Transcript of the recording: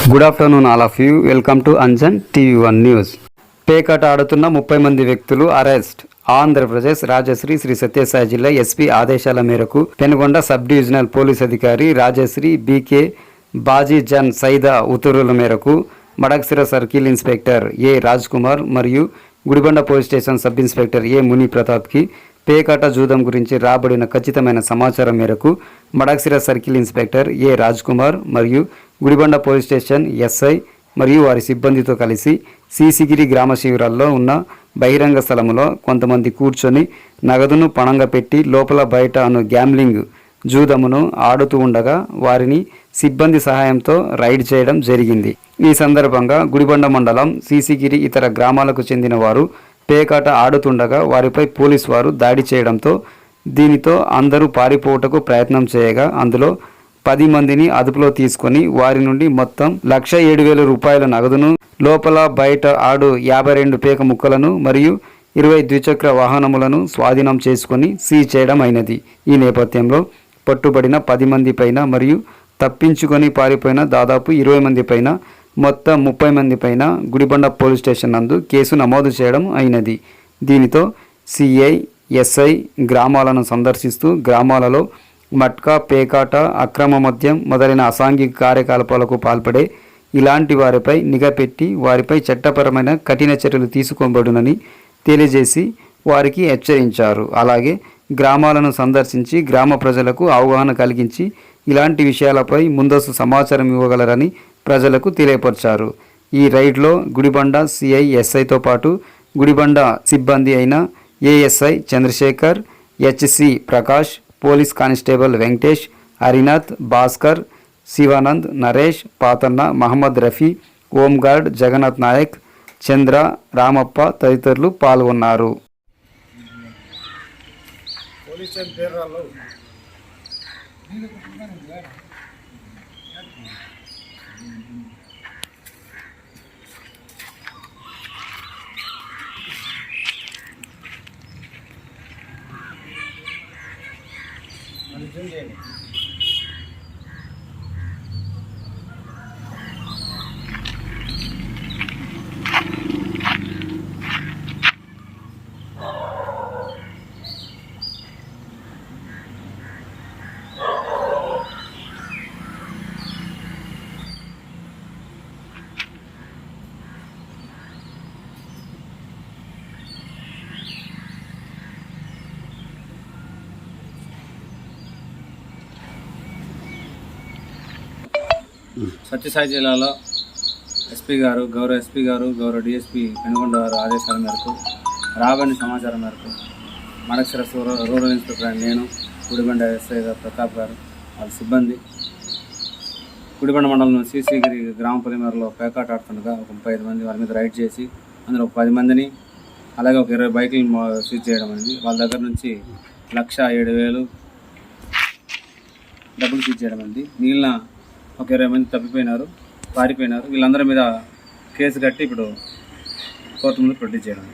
Good afternoon all of you. Welcome to Anjan TV1 news. పేకాట ఆడుతున్న 30 మంది వ్యక్తులు అరెస్ట్. ఆంధ్రప్రదేశ్ రాజశ్రీ శ్రీ సత్యసాయి జిల్లా ఎస్పీ ఆదేశాల మేరకు పెనుగొండ సబ్ డివిజనల్ పోలీస్ అధికారి రాజశ్రీ బీకే బాజీ జన్ సైదా ఉత్తర్వుల మేరకు Madakasira circle inspector A Raj Kumar మరియు Gudibanda police station sub inspector A Muni ప్రతాప్కి పేకాట జూదం గురించి రాబడిన ఖచ్చితమైన సమాచారం మేరకు Madakasira circle inspector A Raj Kumar మరియు గుడిబండ పోలీస్ స్టేషన్ ఎస్ఐ మరియు వారి సిబ్బందితో కలిసి సీసిగిరి గ్రామ శిబిరాల్లో ఉన్న బహిరంగ స్థలంలో కొంతమంది కూర్చొని నగదును పణంగా పెట్టి లోపల బయట అను గ్యాంబ్లింగ్ జూదమును ఆడుతూ ఉండగా వారిని సిబ్బంది సహాయంతో రైడ్ చేయడం జరిగింది. ఈ సందర్భంగా గుడిబండ మండలం సీసిగిరి ఇతర గ్రామాలకు చెందిన వారు పేకాట ఆడుతుండగా వారిపై పోలీసు వారు దాడి చేయడంతో దీనితో అందరూ పారిపోవటకు ప్రయత్నం చేయగా అందులో 10 మందిని అదుపులో తీసుకొని వారి నుండి మొత్తం 1,07,000 రూపాయల నగదును లోపల బయట ఆడు 52 పేక ముక్కలను మరియు 20 ద్విచక్ర వాహనములను స్వాధీనం చేసుకొని సీజ్ చేయడం అయినది. ఈ నేపథ్యంలో పట్టుబడిన 10 మంది పైన మరియు తప్పించుకొని పారిపోయిన దాదాపు 20 మంది పైన మొత్తం 30 మంది పైన గుడిబండ పోలీస్ స్టేషన్ నందు కేసు నమోదు చేయడం అయినది. దీనితో సిఐ ఎస్ఐ గ్రామాలను సందర్శిస్తూ గ్రామాలలో మట్కా పేకాట అక్రమ మద్యం మొదలైన అసాంఘిక కార్యకలాపాలకు పాల్పడే ఇలాంటి వారిపై నిఘా పెట్టి వారిపై చట్టపరమైన కఠిన చర్యలు తీసుకోబడునని తెలియజేసి వారికి హెచ్చరించారు. అలాగే గ్రామాలను సందర్శించి గ్రామ ప్రజలకు అవగాహన కలిగించి ఇలాంటి విషయాలపై ముందస్తు సమాచారం ఇవ్వగలరని ప్రజలకు తెలియపరిచారు. ఈ రైడ్లో గుడిబండ సిఐ ఎస్ఐతో పాటు గుడిబండ సిబ్బంది అయిన ASI Chandrasekhar, HC Prakash, police constable Venkatesh, Harinath, Bhaskar, Shivanand, Naresh, Pathanna, Mohammed Rafi, home guard Jagannath Nayak, Chandra, Ramappa తదితరులు పాల్గొన్నారు. సత్యసాయి జిల్లాలో ఎస్పీ గారు, గౌరవ డిఎస్పీ పెనుగొండ గారు ఆదేశాల మేరకు రాబడిన సమాచారం మేరకు మడక్సిర రూరల్ ఇన్స్పెక్టర్ నేను, గుడిబండ ఎస్ఐ గారు ప్రతాప్ గారు, వాళ్ళ సిబ్బంది గుడిబండ మండలం సీసీగిరి గ్రామ పొలిమేరలో పేకాట ఆడుతుండగా ఒక 35 మంది వాళ్ళ మీద రైడ్ చేసి అందులో ఒక 10 మందిని అలాగే ఒక 20 బైకులు సీజ్ చేయడం అనేది. వాళ్ళ దగ్గర నుంచి 1,07,000 డబ్బులు సీజ్ చేయడం అనేది. మిగిలిన ఒక 20 మంది పారిపోయినారు. వీళ్ళందరి మీద కేసు కట్టి ఇప్పుడు కోర్టు ముందు ప్రొడ్యూస్ చేయడం.